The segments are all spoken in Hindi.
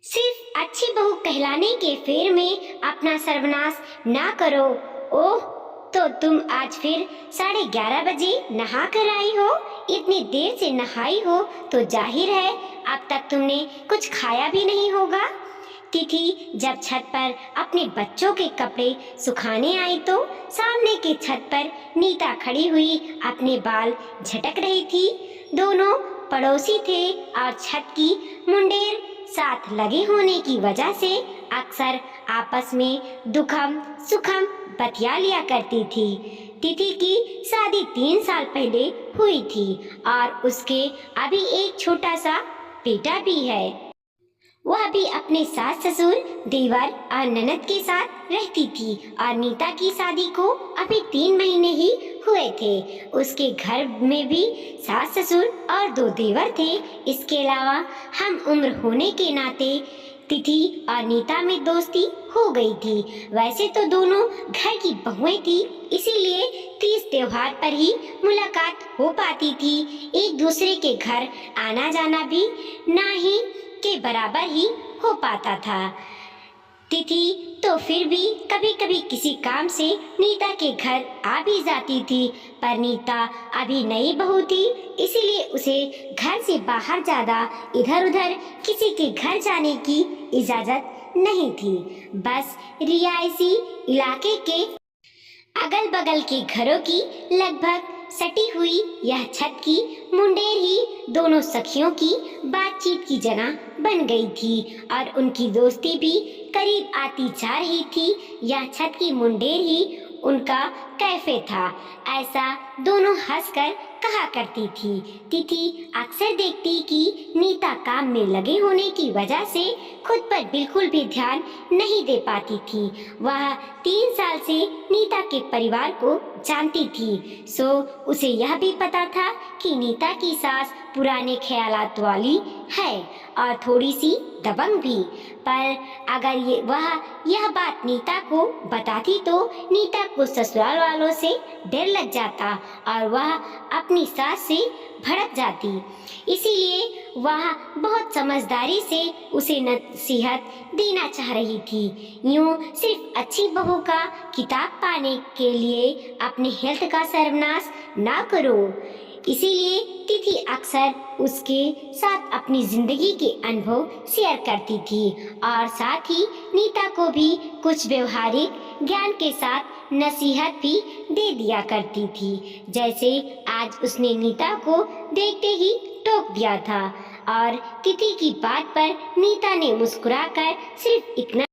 सिर्फ अच्छी बहू कहलाने के फेर में अपना सर्वनाश ना करो। ओह, तो तुम आज फिर 11:30 बजे नहा कर आई हो। इतनी देर से नहाई हो तो जाहिर है अब तक तुमने कुछ खाया भी नहीं होगा। तिथि जब छत पर अपने बच्चों के कपड़े सुखाने आई तो सामने के छत पर नीता खड़ी हुई अपने बाल झटक रही थी। दोनों पड़ोसी थे और छत की मुंडेर साथ लगे होने की वजह से अक्सर आपस में दुखम सुखम बतिया लिया करती थी। तिथि की शादी 3 साल पहले हुई थी और उसके अभी एक छोटा सा बेटा भी है। वह भी अपने सास ससुर देवर और ननद के साथ रहती थी और नीता की शादी को अभी 3 महीने ही हुए थे। उसके घर में भी सास ससुर और 2 देवर थे। इसके अलावा हम उम्र होने के नाते तिथि और नीता में दोस्ती हो गई थी। वैसे तो दोनों घर की बहुएं थी, इसीलिए तीज त्योहार पर ही मुलाकात हो पाती थी। एक दूसरे के घर आना जाना भी ना ही के बराबर ही हो पाता था। तिथि तो फिर भी कभी कभी किसी काम से नीता के घर आ भी जाती थी, पर नीता अभी नई बहू थी, इसीलिए उसे घर से बाहर ज्यादा इधर उधर किसी के घर जाने की इजाजत नहीं थी। बस रियायती इलाके के अगल बगल के घरों की लगभग सटी हुई यह छत की मुंडेर ही दोनों सखियों की बातचीत की जगह बन गई थी और उनकी दोस्ती भी करीब आती जा रही थी। यह छत की मुंडेर ही उनका कैफे था, ऐसा दोनों हंसकर कहा करती थी। तिथि अक्सर देखती कि नीता काम में लगे होने की वजह से खुद पर बिल्कुल भी ध्यान नहीं दे पाती थी। वह 3 साल से नीता के परिवार को जानती थी, सो उसे यह भी पता था कि नीता की सास पुराने ख्यालात वाली है और थोड़ी सी दबंग भी। पर अगर वह यह बात नीता को बताती तो नीता को ससुराल वालों से डर लग जाता और वह अपनी सास से भड़क जाती। इसीलिए वह बहुत समझदारी से उसे नसीहत देना चाह रही थी। यूं सिर्फ अच्छी बहू का किताब पाने के लिए अपने हेल्थ का सर्वनाश ना करो। इसीलिए तिथि अक्सर उसके साथ अपनी जिंदगी के अनुभव शेयर करती थी और साथ ही नीता को भी कुछ व्यवहारिक ज्ञान के साथ नसीहत भी दे दिया करती थी। जैसे आज उसने नीता को देखते ही टोक दिया था और तिथि की बात पर नीता ने मुस्कुराकर सिर्फ इतना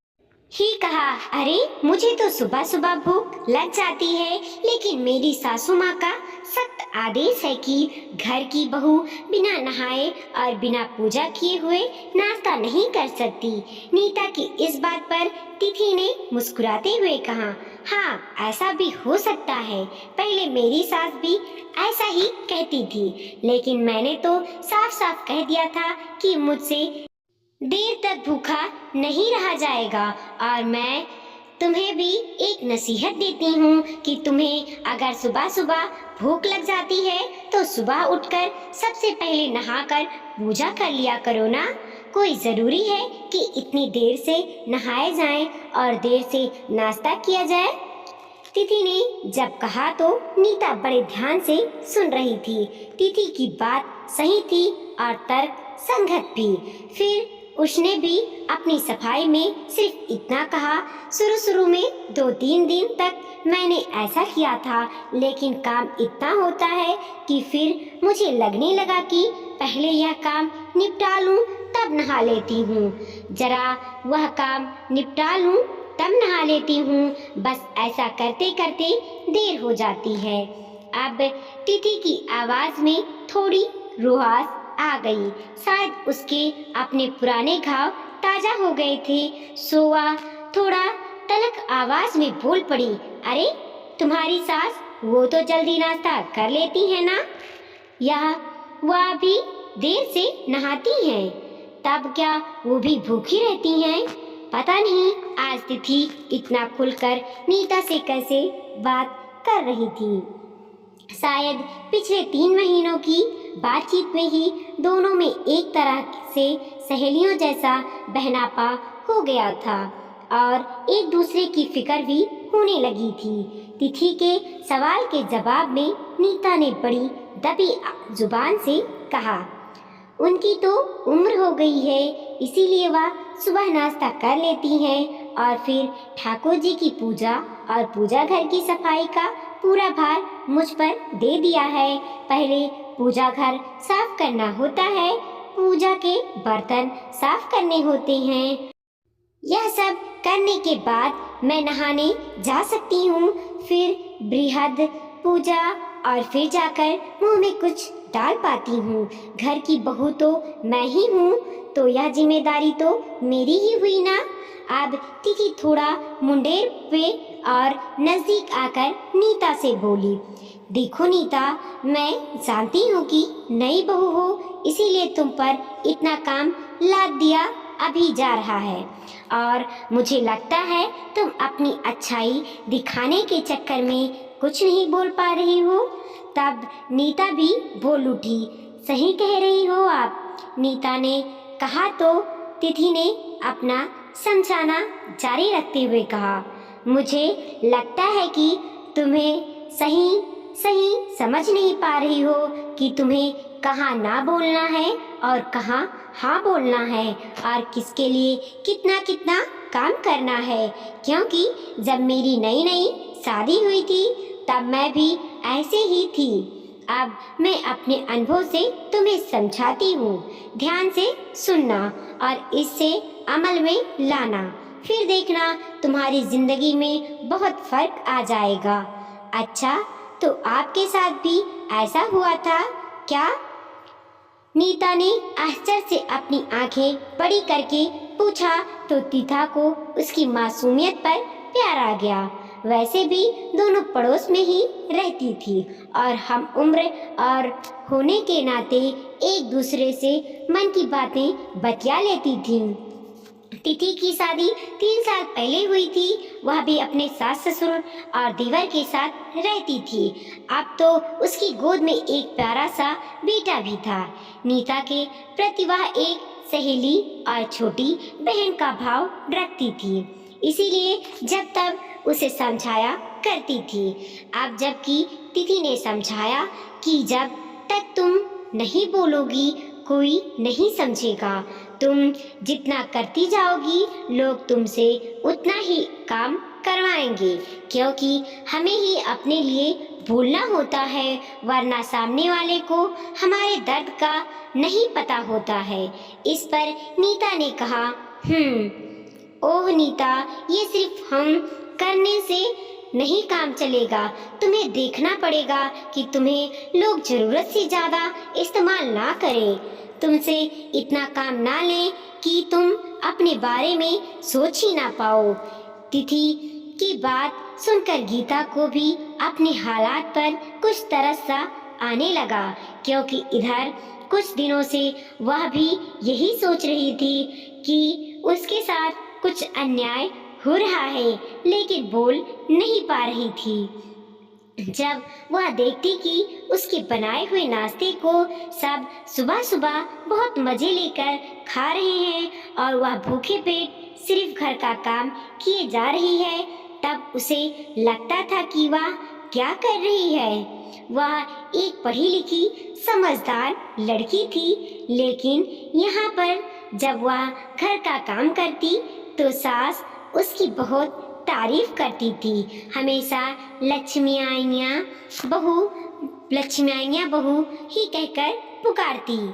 ही कहा, अरे मुझे तो सुबह सुबह भूख लग जाती है, लेकिन मेरी सासू माँ का सख्त आदेश है कि घर की बहू बिना नहाए और बिना पूजा किए हुए नाश्ता नहीं कर सकती। नीता की इस बात पर तिथि ने मुस्कुराते हुए कहा, हाँ ऐसा भी हो सकता है। पहले मेरी सास भी ऐसा ही कहती थी, लेकिन मैंने तो साफ साफ कह दिया था कि मुझसे देर तक भूखा नहीं रहा जाएगा। और मैं तुम्हें भी एक नसीहत देती हूँ कि तुम्हें अगर सुबह सुबह भूख लग जाती है तो सुबह उठकर सबसे पहले नहाकर पूजा कर लिया करो ना। कोई जरूरी है कि इतनी देर से नहाए जाएं और देर से नाश्ता किया जाए। तिथि ने जब कहा तो नीता बड़े ध्यान से सुन रही थी। तिथि की बात सही थी और तर्क संगत भी। फिर उसने भी अपनी सफाई में सिर्फ इतना कहा, शुरू में 2-3 दिन तक मैंने ऐसा किया था, लेकिन काम इतना होता है कि फिर मुझे लगने लगा कि पहले यह काम निपटा लूं तब नहा लेती हूँ। जरा वह काम निपटा लूं तब नहा लेती हूँ। बस ऐसा करते करते देर हो जाती है। अब तिथि की आवाज में थोड़ी रुआस आ गई। शायद उसके अपने पुराने घाव ताजा हो गए थे। सोवा थोड़ा तलक आवाज में बोल पड़ी, अरे तुम्हारी सास वो तो जल्दी नाश्ता कर लेती है ना, या वह भी देर से नहाती हैं, तब क्या वो भी भूखी रहती हैं? पता नहीं आज तिथि इतना खुलकर नीता से कैसे बात कर रही थी। शायद पिछले 3 महीनों की बातचीत में ही दोनों में एक तरह से सहेलियों जैसा बहनापा हो गया था और एक दूसरे की फिक्र भी होने लगी थी। तिथि के सवाल के जवाब में नीता ने बड़ी दबी जुबान से कहा, उनकी तो उम्र हो गई है, इसीलिए वह सुबह नाश्ता कर लेती हैं और फिर ठाकुर जी की पूजा और पूजा घर की सफाई का पूरा भार मुझ पर दे दिया है। पहले पूजा घर साफ करना होता है, पूजा के बर्तन साफ करने होते हैं। यह सब करने के बाद मैं नहाने जा सकती हूँ, फिर बृहद पूजा और फिर जाकर मुंह में कुछ डाल पाती हूँ। घर की बहू तो मैं ही हूँ, तो यह जिम्मेदारी तो मेरी ही हुई ना। अब तिथि थोड़ा मुंडेर पे और नजदीक आकर नीता से बोली, देखो नीता, मैं जानती हूँ कि नई बहू हो, इसीलिए तुम पर इतना काम लाद दिया अभी जा रहा है और मुझे लगता है तुम अपनी अच्छाई दिखाने के चक्कर में कुछ नहीं बोल पा रही हो। तब नीता भी बोल उठी, सही कह रही हो आप। नीता ने कहा तो तिथि ने अपना समझाना जारी रखते हुए कहा, मुझे लगता है कि तुम्हें सही समझ नहीं पा रही हो कि तुम्हें कहाँ ना बोलना है और कहाँ हाँ बोलना है और किसके लिए कितना कितना काम करना है। क्योंकि जब मेरी नई शादी हुई थी तब मैं भी ऐसे ही थी। अब मैं अपने अनुभव से तुम्हें समझाती हूँ, ध्यान से सुनना और इससे अमल में लाना, फिर देखना तुम्हारी जिंदगी में बहुत फर्क आ जाएगा। अच्छा, तो आपके साथ भी ऐसा हुआ था क्या? नीता ने आश्चर्य से अपनी आंखें बड़ी करके पूछा तो तीता को उसकी मासूमियत पर प्यार आ गया। वैसे भी दोनों पड़ोस में ही रहती थी और हम उम्र और होने के नाते एक दूसरे से मन की बातें बतिया लेती थीं। तिथि की शादी 3 साल पहले हुई थी, वह भी अपने सास ससुर और देवर के साथ रहती थी। अब तो उसकी गोद में एक प्यारा सा बेटा भी था। नीता के प्रति वह एक सहेली और छोटी बहन का भाव रखती थी, इसीलिए जब तब उसे समझाया करती थी। अब जबकि तिथि ने समझाया कि जब तक तुम नहीं बोलोगी कोई नहीं समझेगा, तुम जितना करती जाओगी लोग तुमसे उतना ही काम करवाएंगे, क्योंकि हमें ही अपने लिए बोलना होता है, वरना सामने वाले को हमारे दर्द का नहीं पता होता है। इस पर नीता ने कहा, ओह नीता, ये सिर्फ हम करने से नहीं काम चलेगा, तुम्हें देखना पड़ेगा कि तुम्हें लोग जरूरत से ज्यादा इस्तेमाल ना करें, तुमसे इतना काम ना लें कि तुम अपने बारे में सोच ही ना पाओ। तिथि की बात सुनकर गीता को भी अपने हालात पर कुछ तरस सा आने लगा, क्योंकि इधर कुछ दिनों से वह भी यही सोच रही थी कि उसके साथ कुछ अन्याय हो रहा है, लेकिन बोल नहीं पा रही थी। जब वह देखती कि उसके बनाए हुए नाश्ते को सब सुबह सुबह बहुत मजे लेकर खा रहे हैं और वह भूखे पेट सिर्फ घर का काम किए जा रही है, तब उसे लगता था कि वह क्या कर रही है। वह एक पढ़ी लिखी समझदार लड़की थी, लेकिन यहाँ पर जब वह घर का काम करती तो सास उसकी बहुत तारीफ करती थी। हमेशा लक्ष्मी आइयाँ बहू ही कहकर पुकारती,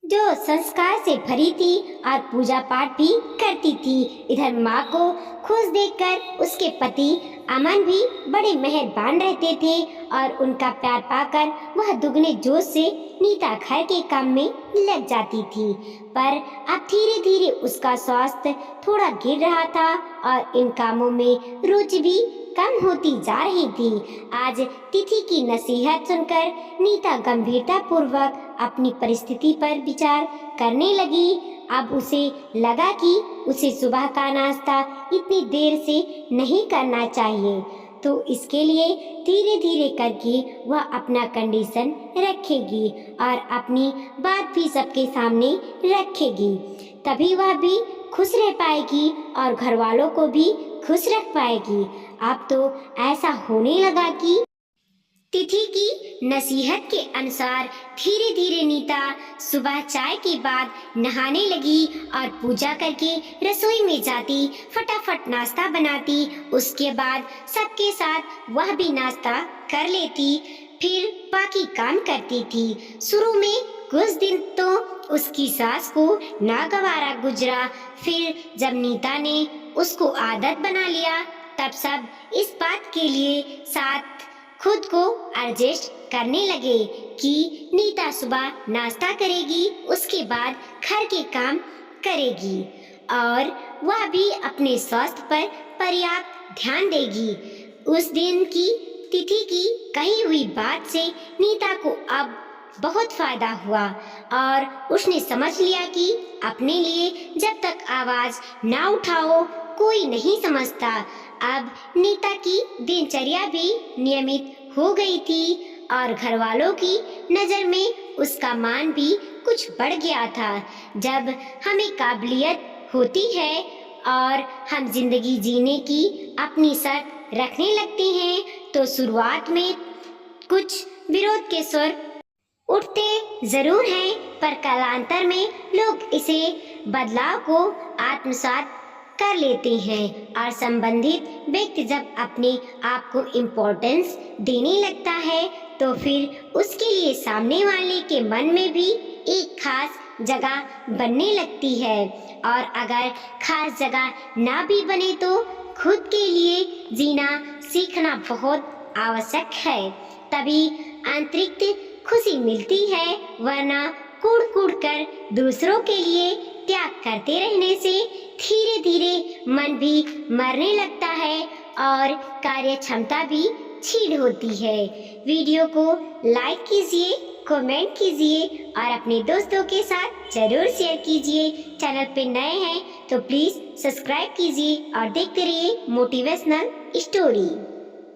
जो संस्कार से भरी थी और पूजा पाठ भी करती थी। इधर माँ को खुश देखकर उसके पति अमन भी बड़े मेहरबान रहते थे और उनका प्यार पाकर वह दुगने जोश से नीता घर के काम में लग जाती थी। पर अब धीरे धीरे उसका स्वास्थ्य थोड़ा गिर रहा था और इन कामों में रुचि भी कम होती जा रही थी। आज तिथि की नसीहत सुनकर नीता गंभीरता पूर्वक अपनी परिस्थिति पर विचार करने लगी। अब उसे लगा कि उसे सुबह का नाश्ता इतनी देर से नहीं करना चाहिए। तो इसके लिए धीरे धीरे करके वह अपना कंडीशन रखेगी और अपनी बात भी सबके सामने रखेगी। तभी वह भी खुश रह पाएगी और घर वालों को भी खुश रख पाएगी। अब तो ऐसा होने लगा कि तिथि की नसीहत के अनुसार धीरे धीरे नीता सुबह चाय के बाद नहाने लगी और पूजा करके रसोई में जाती, फटाफट नाश्ता बनाती। उसके बाद सबके साथ वह भी नाश्ता कर लेती, फिर बाकी काम करती थी। शुरू में कुछ दिन तो उसकी सास को नागवारा गुजरा, फिर जब नीता ने उसको आदत बना लिया तब सब इस बात के लिए साथ खुद को एडजस्ट करने लगे कि नीता सुबह नाश्ता करेगी, उसके बाद घर के काम करेगी और वह भी अपने स्वास्थ्य पर पर्याप्त ध्यान देगी। उस दिन की तिथि की कही हुई बात से नीता को अब बहुत फायदा हुआ और उसने समझ लिया कि अपने लिए जब तक आवाज ना उठाओ कोई नहीं समझता। अब नीता की दिनचर्या भी नियमित हो गई थी और घर वालों की नजर में उसका मान भी कुछ बढ़ गया था। जब हमें काबिलियत होती है और हम जिंदगी जीने की अपनी शर्त रखने लगते हैं तो शुरुआत में कुछ विरोध के स्वर उठते जरूर हैं, पर कालांतर में लोग इसे बदलाव को आत्मसात कर लेते हैं और संबंधित व्यक्ति जब अपने आप को इम्पोर्टेंस देने लगता है तो फिर उसके लिए सामने वाले के मन में भी एक खास जगह बनने लगती है और अगर खास जगह ना भी बने तो खुद के लिए जीना सीखना बहुत आवश्यक है, तभी आंतरिक खुशी मिलती है, वरना कूड़ कूड़ कर दूसरों के लिए त्याग करते रहने से धीरे धीरे मन भी मरने लगता है और कार्य क्षमता भी छीड़ होती है। वीडियो को लाइक कीजिए, कमेंट कीजिए और अपने दोस्तों के साथ जरूर शेयर कीजिए। चैनल पे नए हैं तो प्लीज सब्सक्राइब कीजिए और देखते रहिए मोटिवेशनल स्टोरी।